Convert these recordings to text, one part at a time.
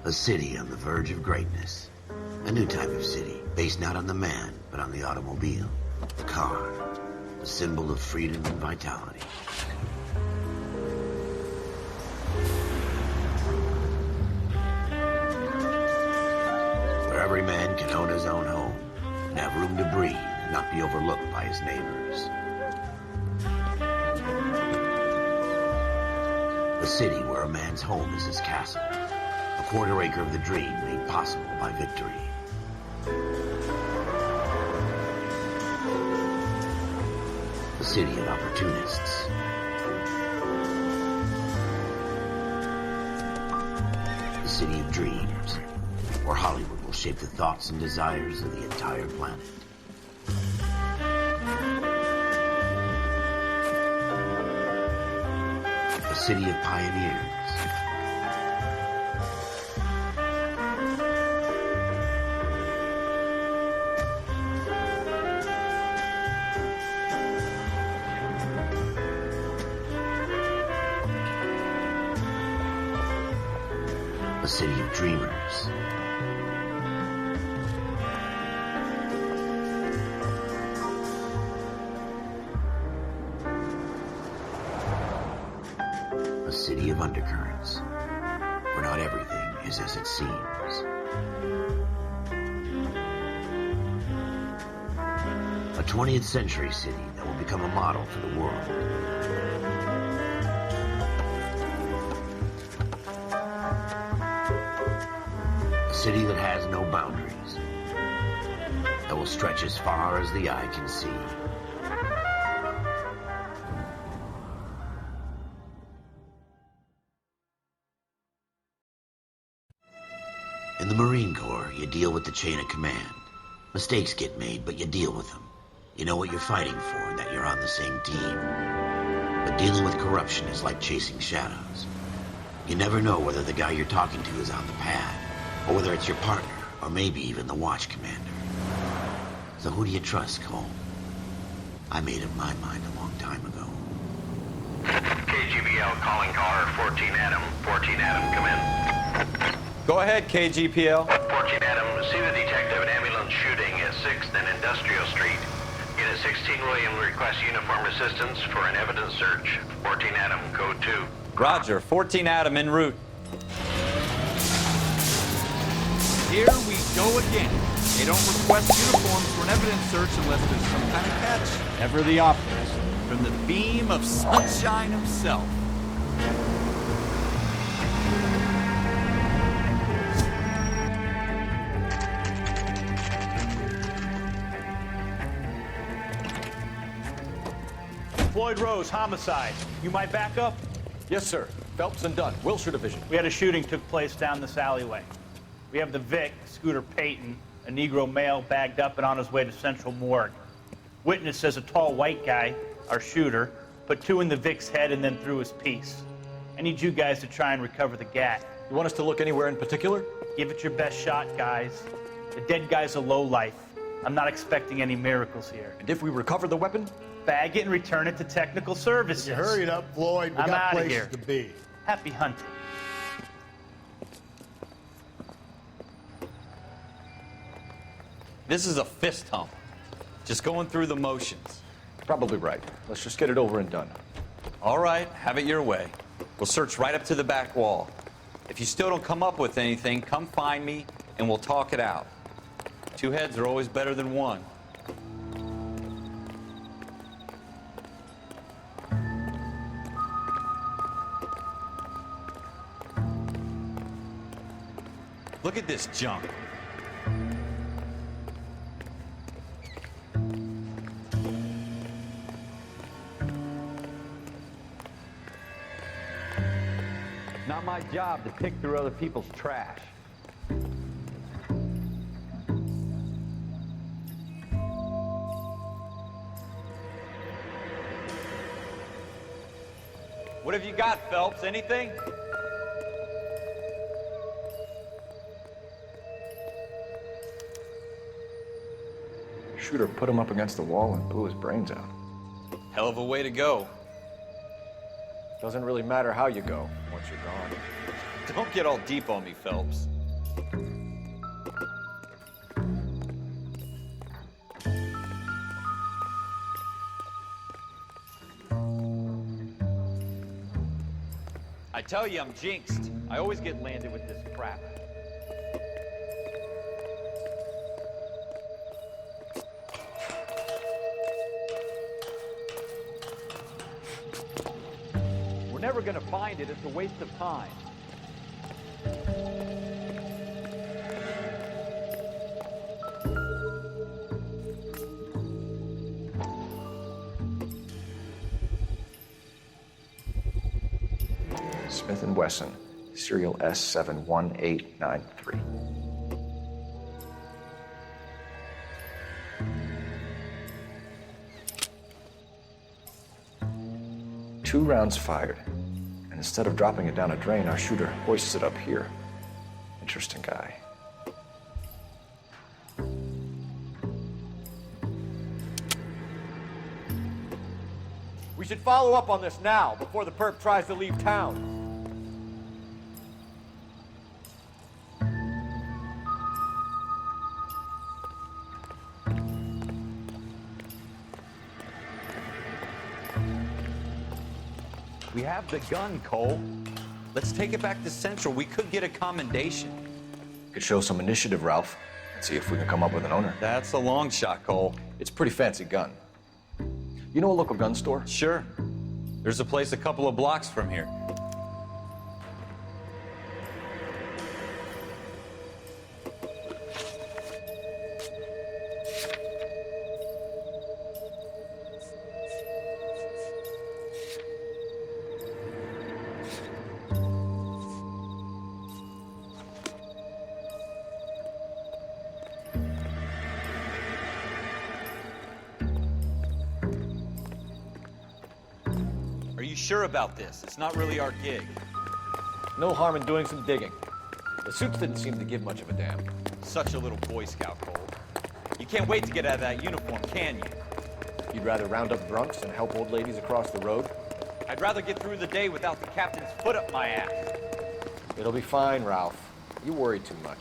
A city on the verge of greatness. A new type of city, based not on the man, but on the automobile. The car. A symbol of freedom and vitality. Where every man can own his own home, and have room to breathe, and not be overlooked by his neighbors. A city where a man's home is his castle. A quarter acre of the dream made possible by victory. A city of opportunists. A city of dreams, where Hollywood will shape the thoughts and desires of the entire planet. A city of pioneers. A city of dreamers. A city of undercurrents, where not everything is as it seems. A 20th century city that will become a model for the world. A city that has no boundaries, that will stretch as far as the eye can see. In the Marine Corps, you deal with the chain of command. Mistakes get made, but you deal with them. You know what you're fighting for and that you're on the same team. But dealing with corruption is like chasing shadows. You never know whether the guy you're talking to is on the pad, or whether it's your partner, or maybe even the watch commander. So who do you trust, Cole? I made up my mind a long time ago. KGBL calling caller 14 Adam. 14 Adam, come in. Go ahead, KGPL. 14 Adam, see the detective in ambulance shooting at 6th and Industrial Street. Unit 16 William requests uniform assistance for an evidence search. 14 Adam, code 2. Roger, 14 Adam en route. Here we go again. They don't request uniforms for an evidence search unless there's some kind of catch. Ever the optimist. From the beam of sunshine himself. Floyd Rose, homicide. You might back up? Yes, sir. Phelps and Dunn, Wilshire Division. We had a shooting took place down this alleyway. We have the Vic, Scooter Payton, a Negro male bagged up and on his way to Central Morgue. Witness says a tall white guy, our shooter, put 2 in the Vic's head and then threw his piece. I need you guys to try and recover the gat. You want us to look anywhere in particular? Give it your best shot, guys. The dead guy's a lowlife. I'm not expecting any miracles here. And if we recover the weapon? Bag it and return it to technical services. You hurry it up, Floyd. We I'm got outta places here. to be. Happy hunting. This is a fist hump. Just going through the motions. Probably right. Let's just get it over and done. All right, have it your way. We'll search right up to the back wall. If you still don't come up with anything, come find me and we'll talk it out. 2 heads are always better than 1. Look at this junk. Not my job to pick through other people's trash. What have you got, Phelps? Anything? Shooter put him up against the wall and blew his brains out. Hell of a way to go. Doesn't really matter how you go once you're gone. Don't get all deep on me, Phelps. tell you, I'm jinxed. I always get landed with this crap. We're never gonna find it. It's a waste of time. Smith & Wesson, serial S71893. Two rounds fired, and instead of dropping it down a drain, our shooter hoists it up here. Interesting guy. We should follow up on this now, before the perp tries to leave town. We have the gun, Cole. Let's take it back to Central. We could get a commendation. Could show some initiative, Ralph, and see if we can come up with an owner. That's a long shot, Cole. It's a pretty fancy gun. You know a local gun store? Sure. There's a place a couple of blocks from here. Are you sure about this? It's not really our gig. No harm in doing some digging. The suits didn't seem to give much of a damn. Such a little Boy Scout, Cole. You can't wait to get out of that uniform, can you? You'd rather round up drunks and help old ladies across the road? I'd rather get through the day without the captain's foot up my ass. It'll be fine, Ralph. You worry too much.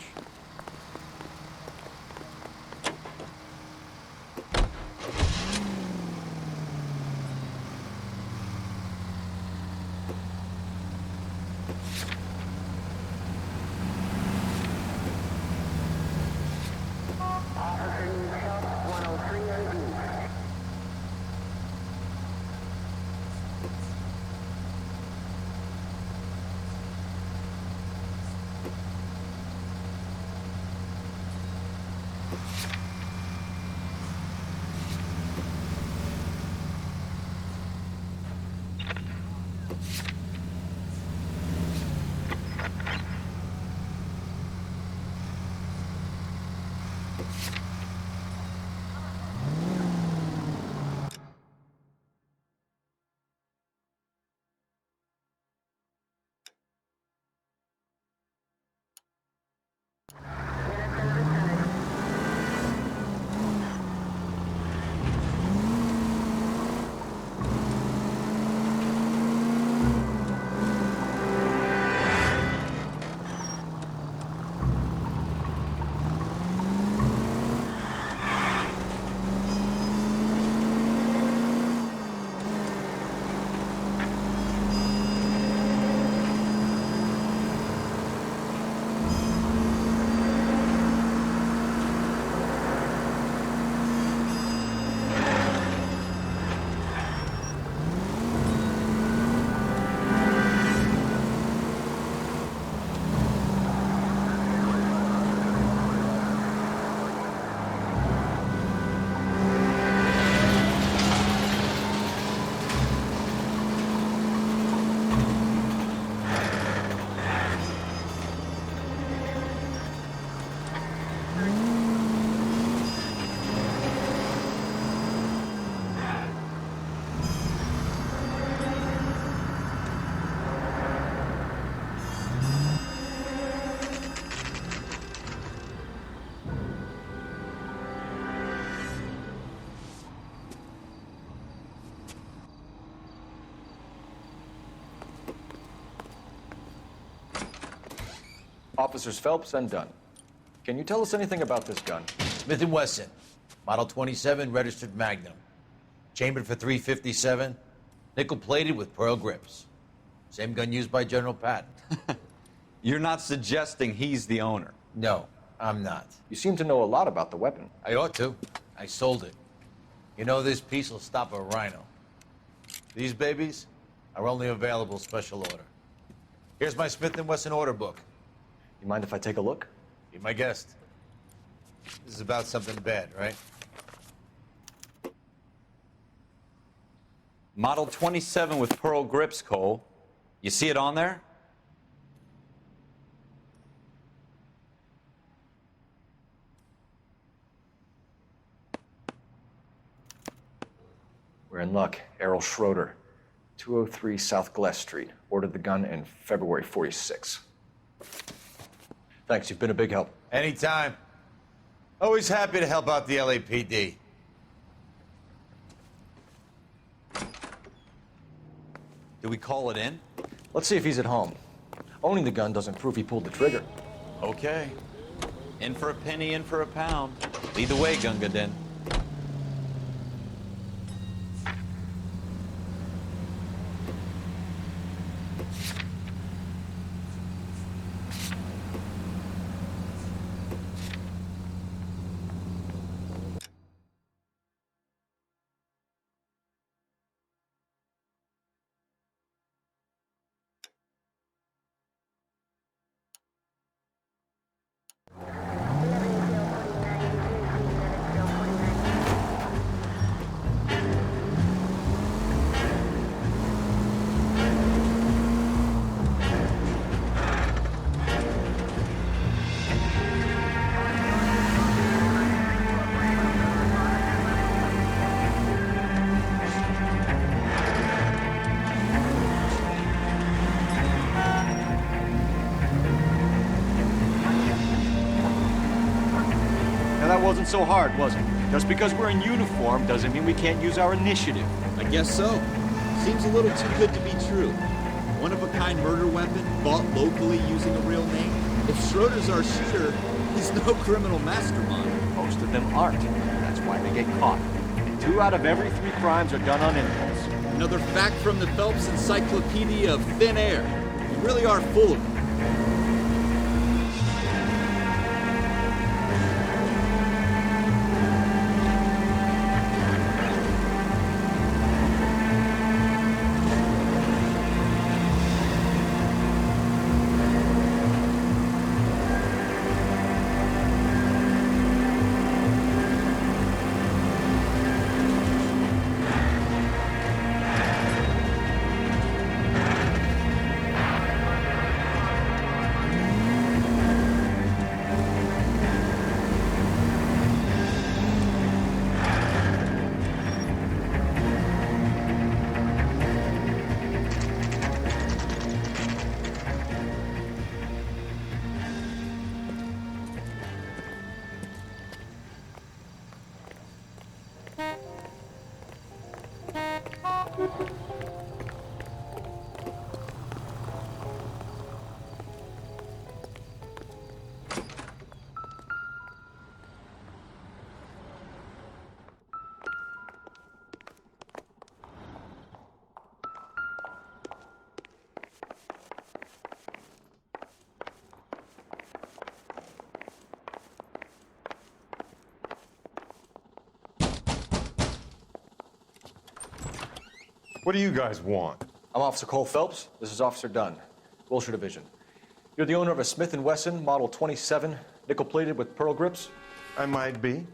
Officers Phelps and Dunn. Can you tell us anything about this gun? Smith & Wesson, Model 27, registered Magnum. Chambered for .357, nickel-plated with pearl grips. Same gun used by General Patton. You're not suggesting he's the owner? No, I'm not. You seem to know a lot about the weapon. I ought to. I sold it. You know, this piece will stop a rhino. These babies are only available special order. Here's my Smith & Wesson order book. You mind if I take a look? Be my guest. This is about something bad, right? Model 27 with pearl grips, Cole. You see it on there? We're in luck. Errol Schroeder, 203 South Glass Street. Ordered the gun in February '46. Thanks, you've been a big help. Anytime. Always happy to help out the LAPD. Do we call it in? Let's see if he's at home. Owning the gun doesn't prove he pulled the trigger. Okay. In for a penny, in for a pound. Lead the way, Gunga Din. Wasn't so hard, was it? Just because we're in uniform doesn't mean we can't use our initiative. I guess so. Seems a little too good to be true. One-of-a-kind murder weapon bought locally using a real name. If Schroeder's our shooter, he's no criminal mastermind. Most of them aren't. That's why they get caught. 2 out of every 3 crimes are done on impulse. Another fact from the Phelps Encyclopedia of Thin Air. We really are full of them. What do you guys want? I'm Officer Cole Phelps. This is Officer Dunn, Wilshire Division. You're the owner of a Smith & Wesson Model 27, nickel-plated with pearl grips? I might be.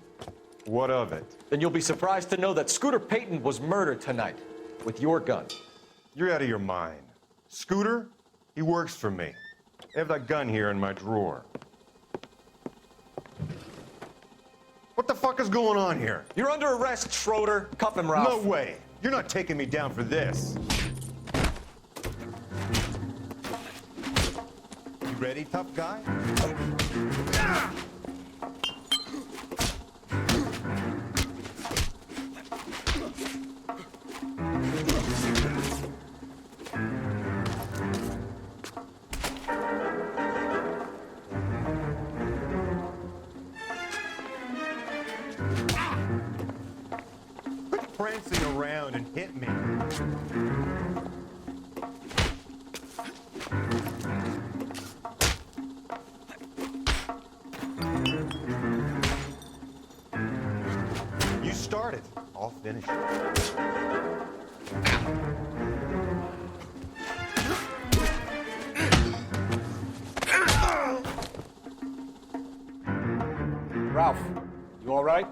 What of it? Then you'll be surprised to know that Scooter Payton was murdered tonight with your gun. You're out of your mind. Scooter? He works for me. I have that gun here in my drawer. What the fuck is going on here? You're under arrest, Schroeder. Cuff him, Ralph. No way. You're not taking me down for this. You ready, tough guy? Quit prancing around and hit me. finish it. Ralph, you all right?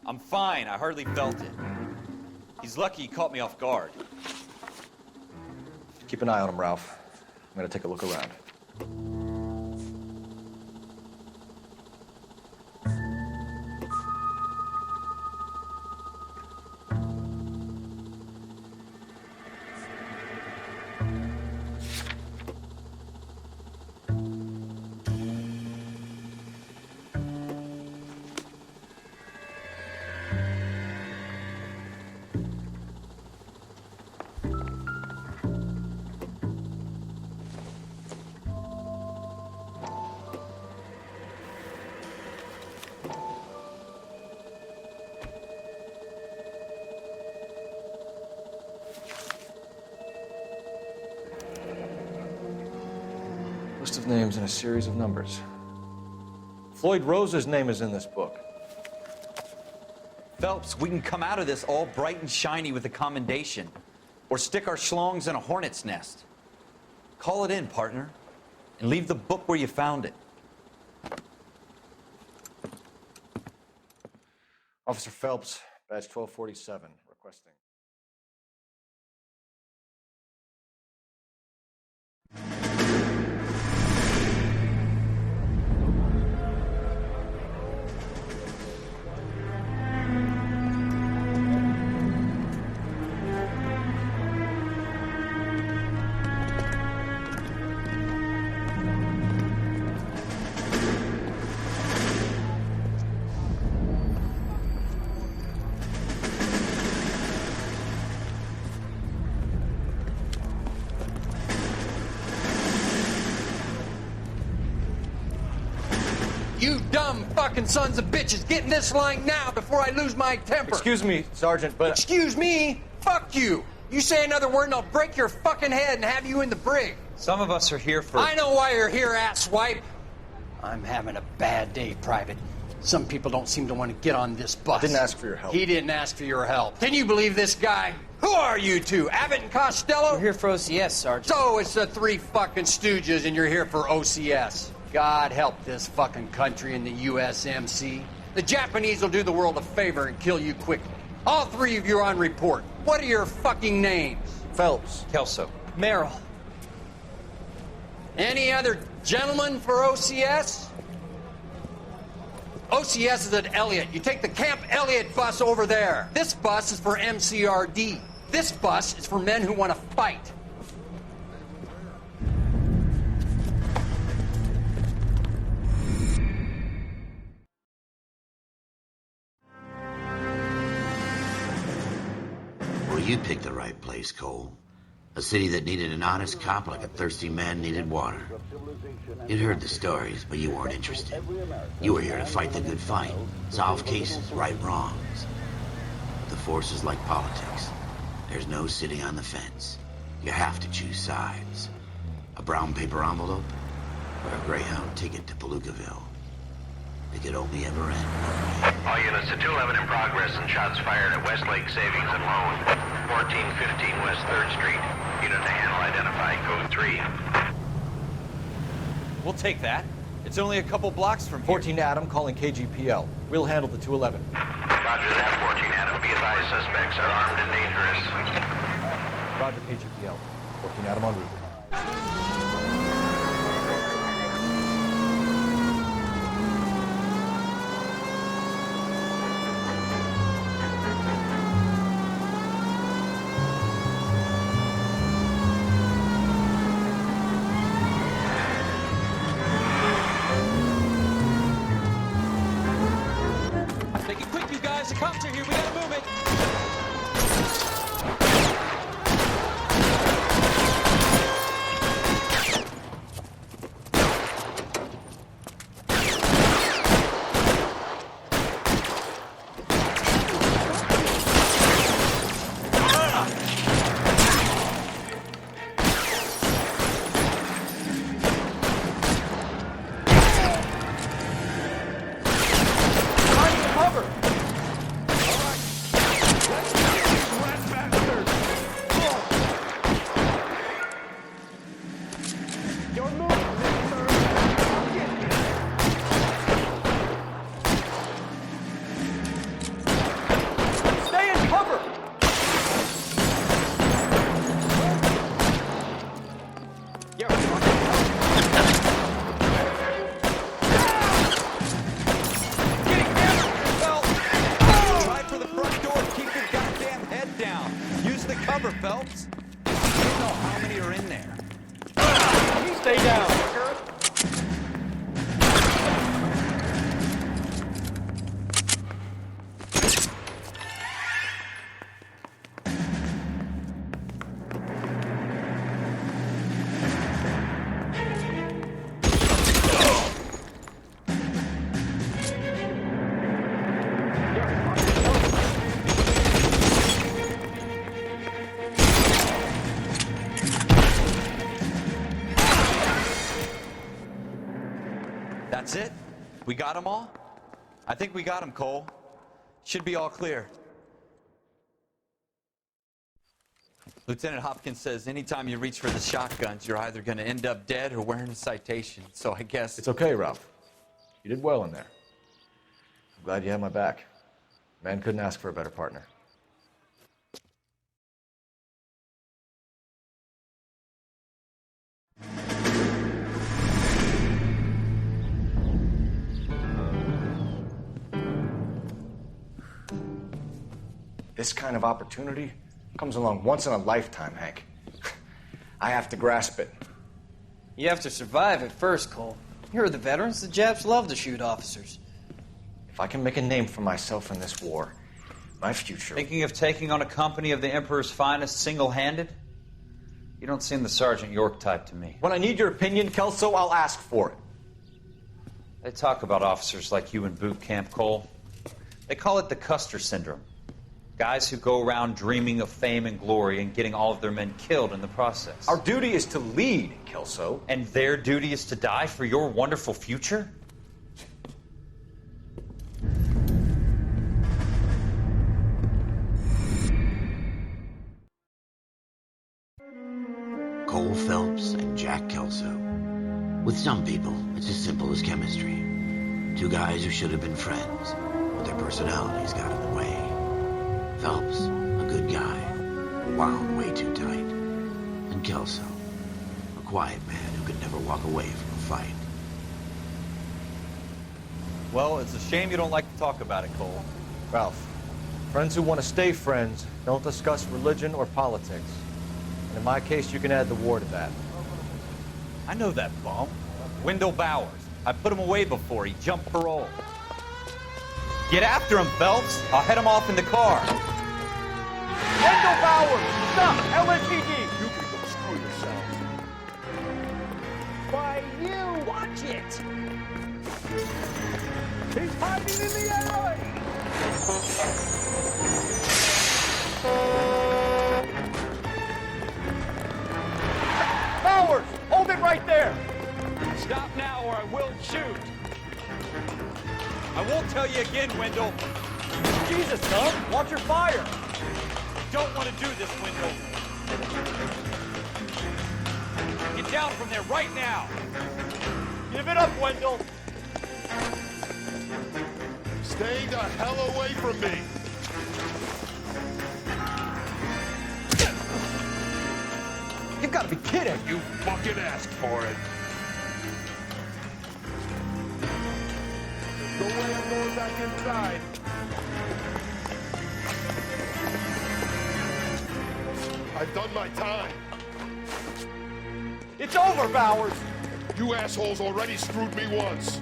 I'm fine. I hardly felt it. He's lucky he caught me off guard. Keep an eye on him, Ralph. I'm gonna take a look around. List of names and a series of numbers. Floyd Rose's name is in this book. Phelps, we can come out of this all bright and shiny with a commendation. Or stick our schlongs in a hornet's nest. Call it in, partner. And leave the book where you found it. Officer Phelps, badge 1247, requesting. You dumb fucking sons of bitches, get in this line now before I lose my temper. Excuse me, Sergeant, but... Excuse me? Fuck you. You say another word and I'll break your fucking head and have you in the brig. Some of us are here for... I know why you're here, asswipe. I'm having a bad day, Private. Some people don't seem to want to get on this bus. Didn't ask for your help. He didn't ask for your help. Can you believe this guy? Who are you two? Abbott and Costello? We're here for OCS, Sergeant. So it's the three fucking stooges and you're here for OCS. God help this fucking country and the USMC. The Japanese will do the world a favor and kill you quickly. All three of you are on report. What are your fucking names? Phelps. Kelso. Merrill. Any other gentlemen for OCS? OCS is at Elliott. You take the Camp Elliott bus over there. This bus is for MCRD. This bus is for men who want to fight. Well, you picked the right place, Cole. A city that needed an honest cop like a thirsty man needed water. You'd heard the stories, but you weren't interested. You were here to fight the good fight, solve cases, right wrongs. But the force is like politics. There's no sitting on the fence. You have to choose sides. A brown paper envelope or a Greyhound ticket to Palookaville. It could only ever end one way. All units to 211 in progress and shots fired at Westlake Savings and Loan, 1415 West 3rd Street. Unit to handle identify, code 3. We'll take that. It's only a couple blocks from here. 14 Adam calling KGPL. We'll handle the 211. Roger that, 14 Adam. Be advised, suspects are armed and dangerous. Roger, KGPL. 14 Adam en route. Make it quick, you guys. The cops are here. We gotta move it. That's it? We got them all? I think we got them, Cole. Should be all clear. Lieutenant Hopkins says anytime you reach for the shotguns, you're either going to end up dead or wearing a citation. So I guess... It's okay, Ralph. You did well in there. I'm glad you had my back. Man couldn't ask for a better partner. This kind of opportunity comes along once in a lifetime, Hank. I have to grasp it. You have to survive it first, Cole. Here are the veterans. The Japs love to shoot officers. If I can make a name for myself in this war, my future... Thinking of taking on a company of the Emperor's finest single-handed? You don't seem the Sergeant York type to me. When I need your opinion, Kelso, I'll ask for it. They talk about officers like you in boot camp, Cole. They call it the Custer Syndrome. Guys who go around dreaming of fame and glory and getting all of their men killed in the process. Our duty is to lead, Kelso. And their duty is to die for your wonderful future? Cole Phelps and Jack Kelso. With some people, it's as simple as chemistry. Two guys who should have been friends, but their personalities got in the way. Phelps, a good guy, wound way too tight. And Kelso, a quiet man who could never walk away from a fight. Well, it's a shame you don't like to talk about it, Cole. Ralph, friends who want to stay friends don't discuss religion or politics. And in my case, you can add the war to that. I know that bum. Wendell Bowers. I put him away before. He jumped parole. Get after him, Phelps. I'll head him off in the car. Wendell Bowers! Stop! LSPD! You can go screw yourself. Why, you! Watch it! He's hiding in the alley! Bowers! Hold it right there! Stop now or I will shoot. I won't tell you again, Wendell. Jesus, son! Watch your fire! Don't want to do this, Wendell. Get down from there right now. Give it up, Wendell! Stay the hell away from me! You've got to be kidding! You fucking asked for it! No way I'm going back inside. I've done my time. It's over, Bowers! You assholes already screwed me once.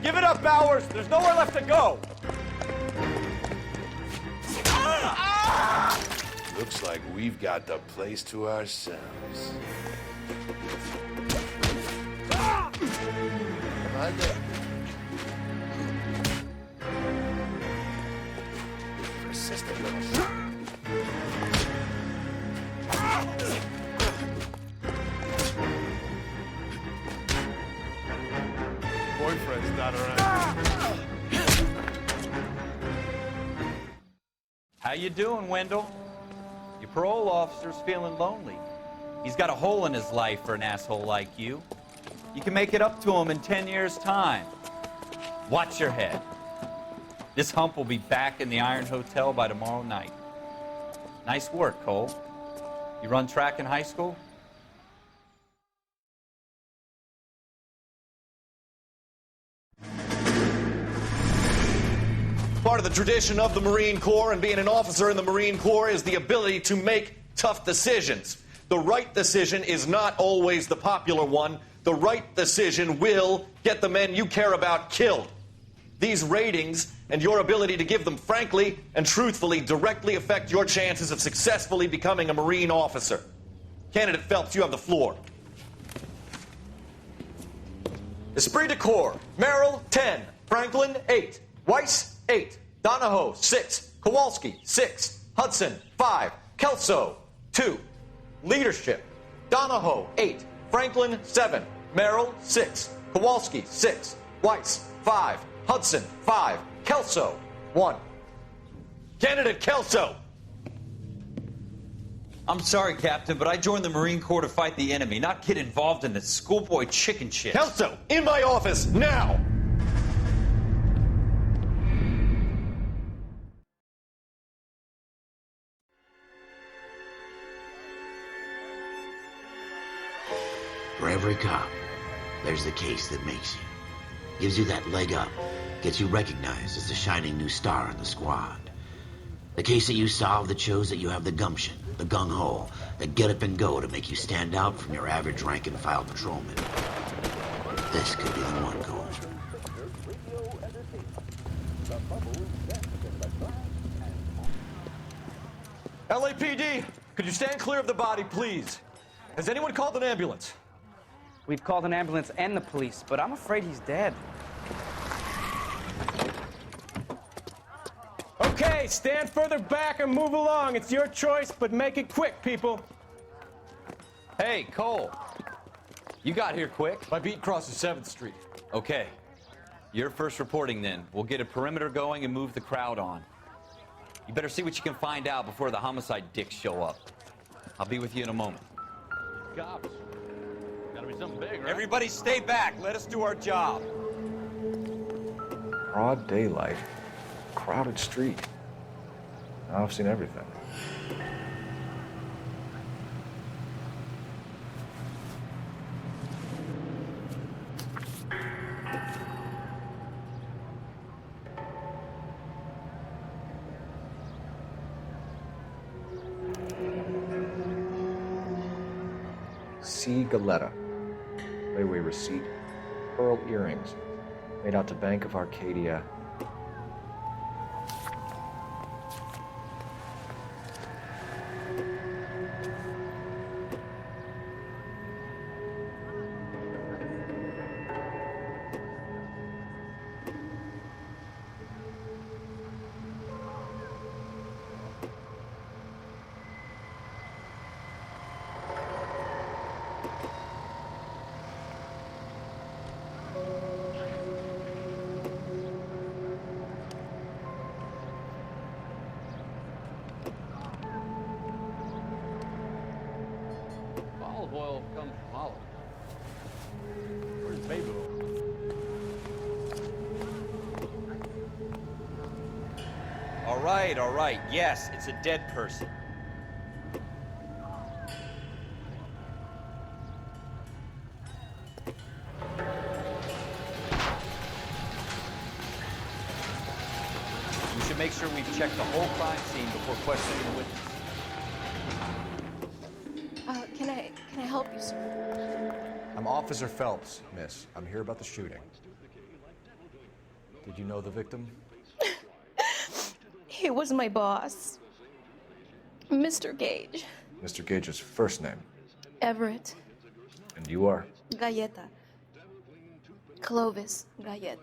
Give it up, Bowers! There's nowhere left to go! Looks like we've got the place to ourselves. Persistent little shit. Boyfriend's not around. How you doing, Wendell? Your parole officer's feeling lonely. He's got a hole in his life for an asshole like you. You can make it up to him in 10 years' time. Watch your head. This hump will be back in the Iron Hotel by tomorrow night. Nice work, Cole. You run track in high school? Part of the tradition of the Marine Corps and being an officer in the Marine Corps is the ability to make tough decisions. The right decision is not always the popular one. The right decision will get the men you care about killed. These ratings and your ability to give them frankly and truthfully directly affect your chances of successfully becoming a Marine officer. Candidate Phelps, you have the floor. Esprit de Corps, Merrill, 10. Franklin, 8. Weiss, 8. Donahoe, 6. Kowalski, 6. Hudson, 5. Kelso, 2. Leadership. Donahoe, 8. Franklin, 7. Merrill, 6. Kowalski, 6. Weiss, 5. Hudson, 5. Kelso, 1. Candidate Kelso! I'm sorry, Captain, but I joined the Marine Corps to fight the enemy, not get involved in this schoolboy chicken shit. Kelso, in my office, now! For every cop, there's the case that makes you. Gives you that leg up, gets you recognized as the shining new star in the squad. The case that you solve that shows that you have the gumption, the gung-ho, the get up and go to make you stand out from your average rank-and-file patrolman. This could be the one, Cole. LAPD, could you stand clear of the body, please? Has anyone called an ambulance? We've called an ambulance and the police, but I'm afraid he's dead. Okay, stand further back and move along. It's your choice, but make it quick, people. Hey, Cole. You got here quick. My beat crosses 7th Street. Okay. You're first reporting then. We'll get a perimeter going and move the crowd on. You better see what you can find out before the homicide dicks show up. I'll be with you in a moment. Cops. Gotta be something big, right? Everybody stay back. Let us do our job. Broad daylight. Crowded street. Now I've seen everything. C. Galetta. Layaway receipt. Pearl earrings. Made out to Bank of Arcadia. Olive oil comes from olive. Where's baby oil? All right. Yes, it's a dead person. We should make sure we've checked the whole crime scene before questioning the witness. Can I help you, sir? I'm Officer Phelps, miss. I'm here about the shooting. Did you know the victim? He was my boss, Mr. Gage. Mr. Gage's first name. Everett. And you are? Galleta. Clovis Galleta.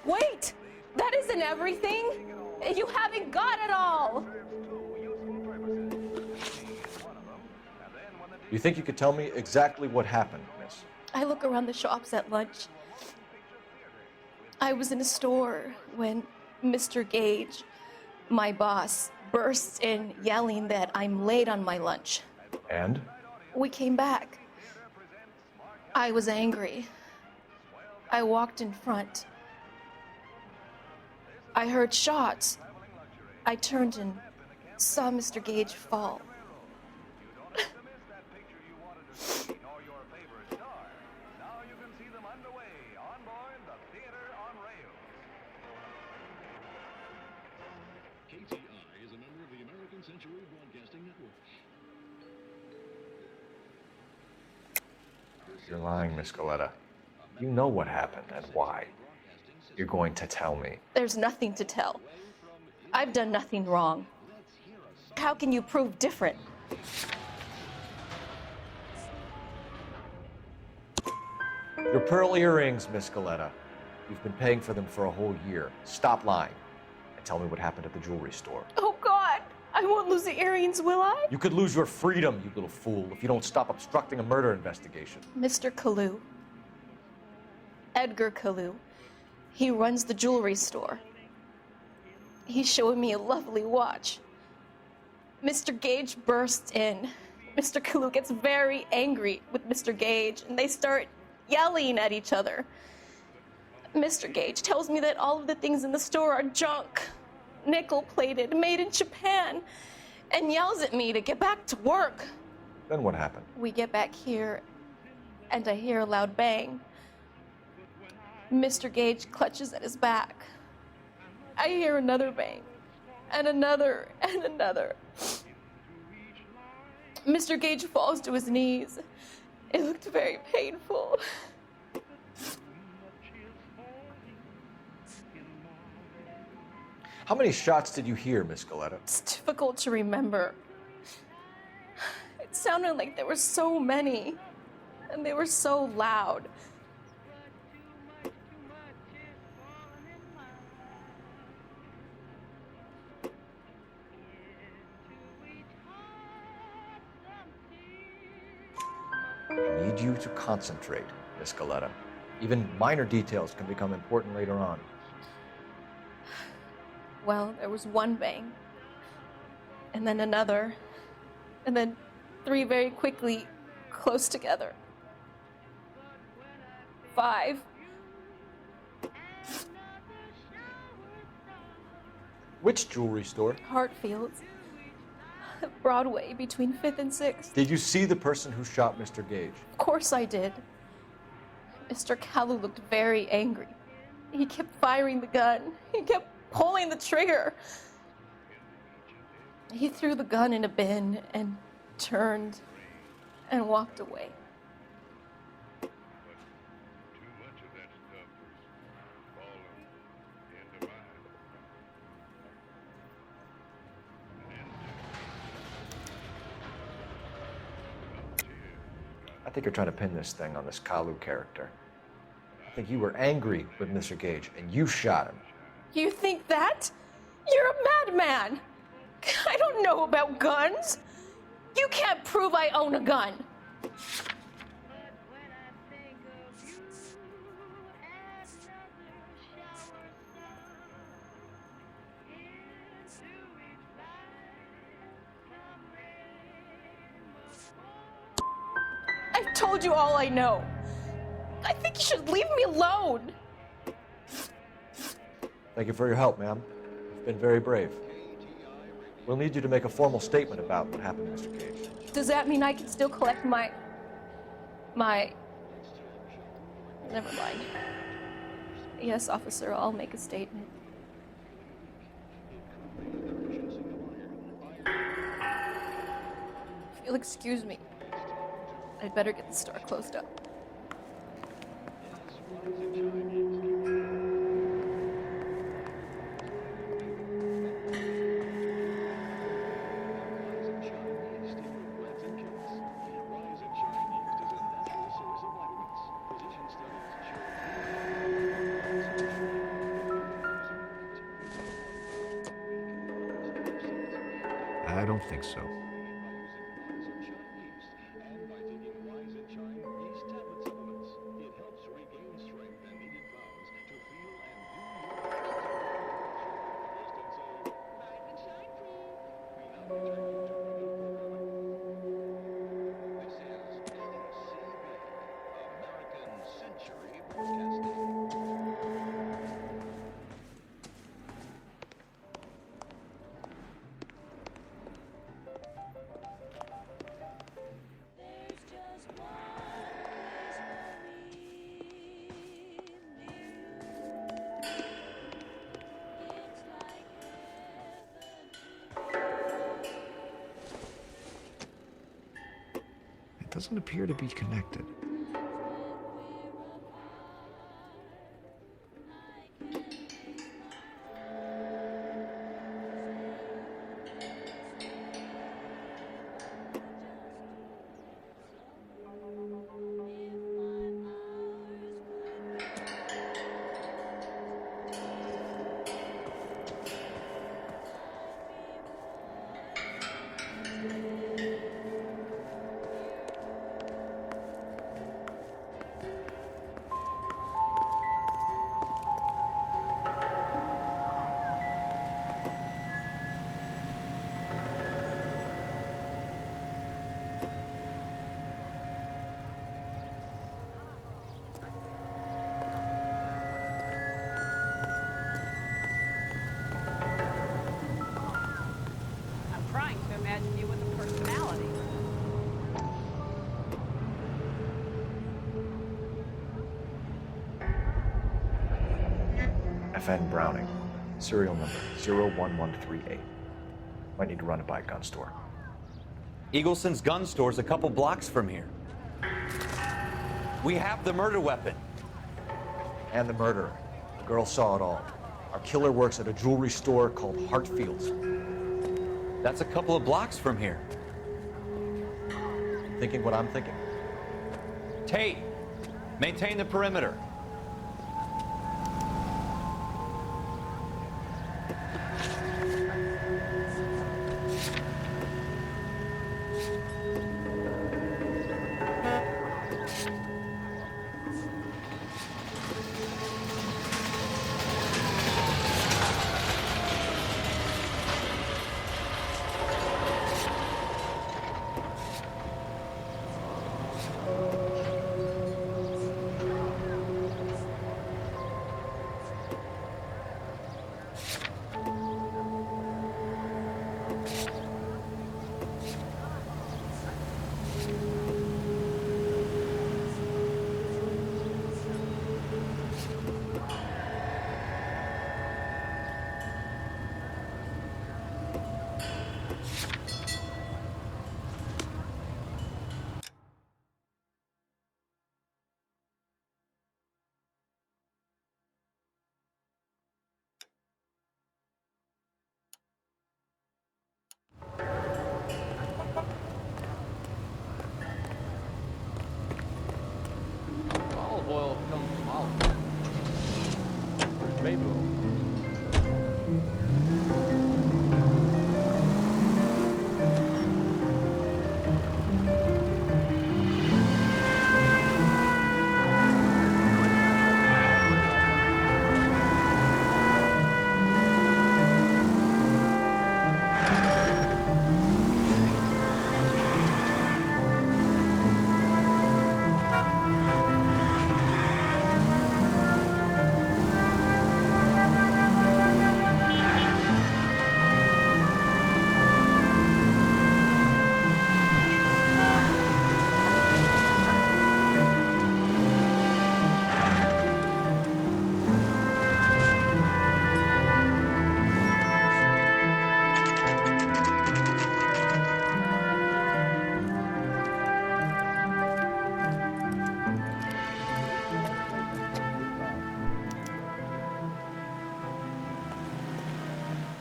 Wait! That isn't everything! You haven't got it all! You think you could tell me exactly what happened, miss? I look around the shops at lunch. I was in a store when Mr. Gage, my boss, bursts in yelling that I'm late on my lunch. And? We came back. I was angry. I walked in front. I heard shots. I turned and saw Mr. Gage fall. You're lying, Miss Galetta. You know what happened and why. You're going to tell me. There's nothing to tell. I've done nothing wrong. How can you prove different? Your pearl earrings, Miss Galetta. You've been paying for them for a whole year. Stop lying and tell me what happened at the jewelry store. Oh, God. I won't lose the earrings, will I? You could lose your freedom, you little fool, if you don't stop obstructing a murder investigation. Mr. Kalu. Edgar Kalu. He runs the jewelry store. He's showing me a lovely watch. Mr. Gage bursts in. Mr. Kalu gets very angry with Mr. Gage, and they start yelling at each other. Mr. Gage tells me that all of the things in the store are junk, nickel-plated, made in Japan, and yells at me to get back to work. Then what happened? We get back here, and I hear a loud bang. Mr. Gage clutches at his back. I hear another bang, and another, and another. Mr. Gage falls to his knees. It looked very painful. How many shots did you hear, Miss Galetta? It's difficult to remember. It sounded like there were so many, and they were so loud. I need you to concentrate, Miss Galetta. Even minor details can become important later on. Well, there was one bang, and then another, and then three very quickly, close together. 5. Which jewelry store? Hartfield's. Broadway, between 5th and 6th. Did you see the person who shot Mr. Gage? Of course I did. Mr. Kalu looked very angry. He kept firing the gun. He kept pulling the trigger. He threw the gun in a bin and turned and walked away. I think you're trying to pin this thing on this Kalu character. I think you were angry with Mr. Gage, and you shot him. You think that? You're a madman. I don't know about guns. You can't prove I own a gun. I've told you all I know. I think you should leave me alone. Thank you for your help, ma'am. You've been very brave. We'll need you to make a formal statement about what happened to Mr. Gage. Does that mean I can still collect my... Never mind. Yes, officer, I'll make a statement. If you'll excuse me, I'd better get the store closed up. I don't think so. Doesn't appear to be connected. FN Browning. Serial number 01138. Might need to run it by a gun store. Eagleson's gun store's a couple blocks from here. We have the murder weapon. And the murderer. The girl saw it all. Our killer works at a jewelry store called Hartfield's. That's a couple of blocks from here. Thinking what I'm thinking? Tate, maintain the perimeter. Oil comes from olive. Baby oil.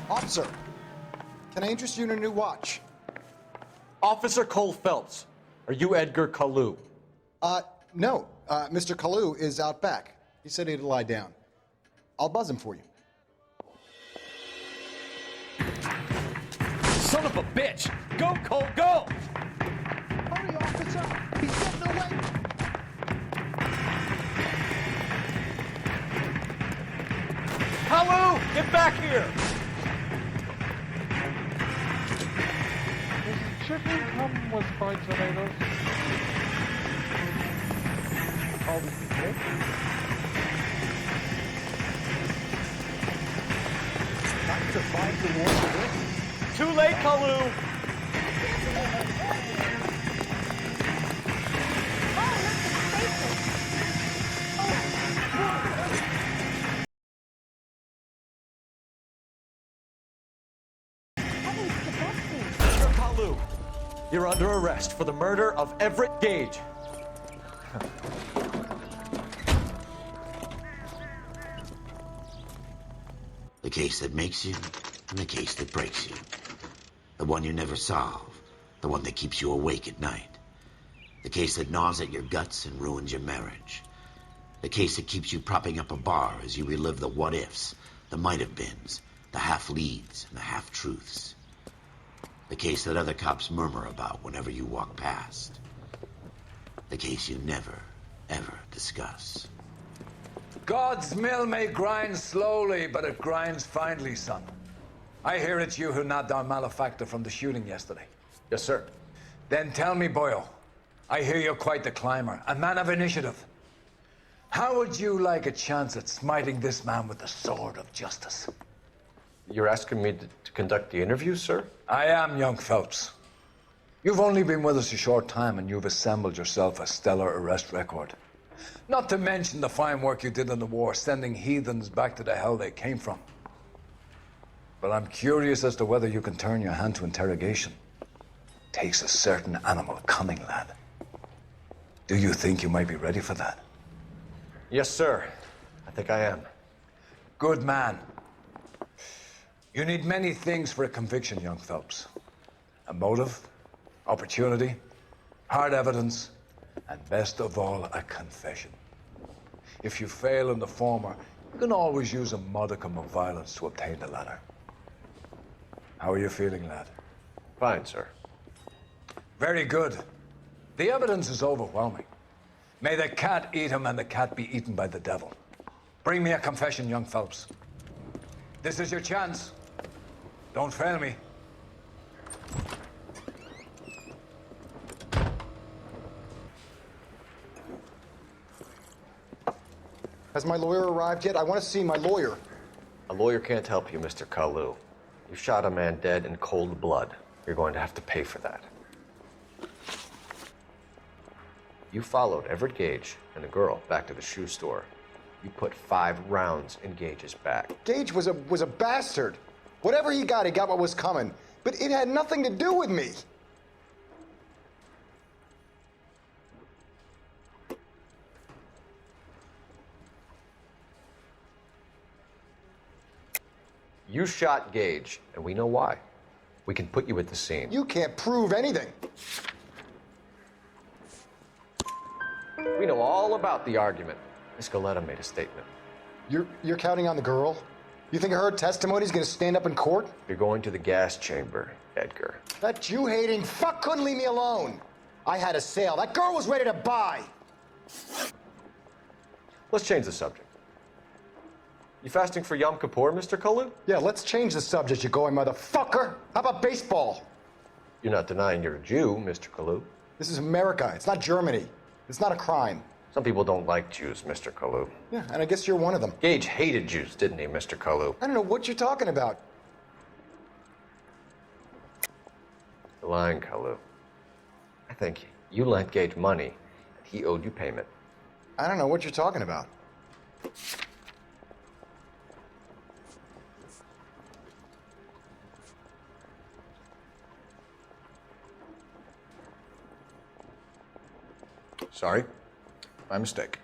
Officer, can I interest you in a new watch? Officer Cole Phelps, are you Edgar Kalu? No. Mr. Kalu is out back. He said he'd lie down. I'll buzz him for you. Son of a bitch! Go, Cole, go! Hurry, officer! He's getting away! Kalu, get back here! Chicken come with fried tomatoes. All this is good. Time to find the war for this. Too late, Kalu! Mr. Kalu, you're under arrest for the murder of Everett Gage. The case that makes you, and the case that breaks you. The one you never solve, the one that keeps you awake at night. The case that gnaws at your guts and ruins your marriage. The case that keeps you propping up a bar as you relive the what-ifs, the might-have-beens, the half-leads, and the half-truths. The case that other cops murmur about whenever you walk past. The case you never, ever discuss. God's mill may grind slowly, but it grinds finely, son. I hear it's you who nabbed our malefactor from the shooting yesterday. Yes, sir. Then tell me, Boyle, I hear you're quite the climber, a man of initiative. How would you like a chance at smiting this man with the sword of justice? You're asking me to conduct the interview, sir? I am, young Phelps. You've only been with us a short time, and you've assembled yourself a stellar arrest record. Not to mention the fine work you did in the war, sending heathens back to the hell they came from. But I'm curious as to whether you can turn your hand to interrogation. Takes a certain animal cunning, lad. Do you think you might be ready for that? Yes, sir. I think I am. Good man. You need many things for a conviction, young Phelps. A motive, opportunity, hard evidence, and best of all, a confession. If you fail in the former, you can always use a modicum of violence to obtain the latter. How are you feeling, lad? Fine, sir. Very good. The evidence is overwhelming. May the cat eat him and the cat be eaten by the devil. Bring me a confession, young Phelps. This is your chance. Don't fail me. Has my lawyer arrived yet? I want to see my lawyer. A lawyer can't help you, Mr. Kalu. You shot a man dead in cold blood. You're going to have to pay for that. You followed Everett Gage and the girl back to the shoe store. You put 5 rounds in Gage's back. Gage was a bastard. Whatever he got what was coming. But it had nothing to do with me. You shot Gage, and we know why. We can put you at the scene. You can't prove anything. We know all about the argument. Miss Galetta made a statement. You're counting on the girl? You think her testimony's gonna stand up in court? You're going to the gas chamber, Edgar. That Jew-hating fuck couldn't leave me alone. I had a sale. That girl was ready to buy. Let's change the subject. You fasting for Yom Kippur, Mr. Kalu? Yeah, let's change the subject, you going motherfucker. How about baseball? You're not denying you're a Jew, Mr. Kalu. This is America. It's not Germany. It's not a crime. Some people don't like Jews, Mr. Kalu. Yeah, and I guess you're one of them. Gage hated Jews, didn't he, Mr. Kalu? I don't know what you're talking about. You're lying, Kalu. I think you lent Gage money, and he owed you payment. I don't know what you're talking about. Sorry, my mistake.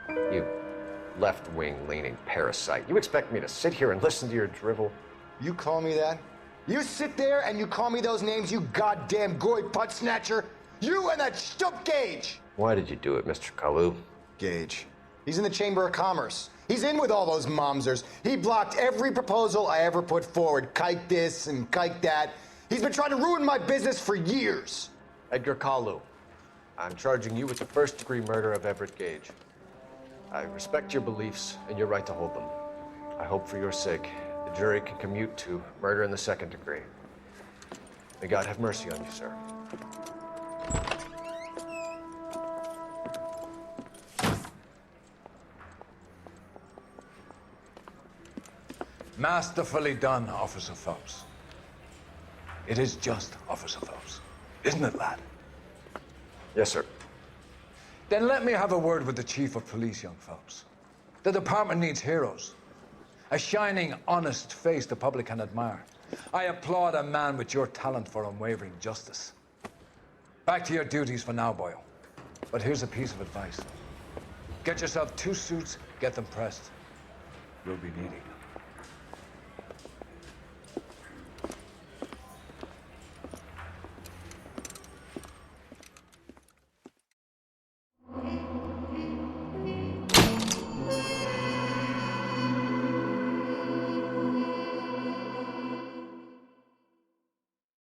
You left-wing leaning parasite. You expect me to sit here and listen to your drivel? You call me that? You sit there and you call me those names, you goddamn goy putt snatcher? You and that stump Gage! Why did you do it, Mr. Kalu? Gage. He's in the Chamber of Commerce. He's in with all those momsers. He blocked every proposal I ever put forward. Kike this and kike that. He's been trying to ruin my business for years. Edgar Kalu, I'm charging you with the first-degree murder of Everett Gage. I respect your beliefs and your right to hold them. I hope for your sake the jury can commute to murder in the second degree. May God have mercy on you, sir. Masterfully done, Officer Phelps. It is just Officer Phelps, isn't it, lad? Yes, sir. Then let me have a word with the Chief of Police, young Phelps. The department needs heroes. A shining, honest face the public can admire. I applaud a man with your talent for unwavering justice. Back to your duties for now, Boyle. But here's a piece of advice. Get yourself 2 suits, get them pressed. You'll be needing.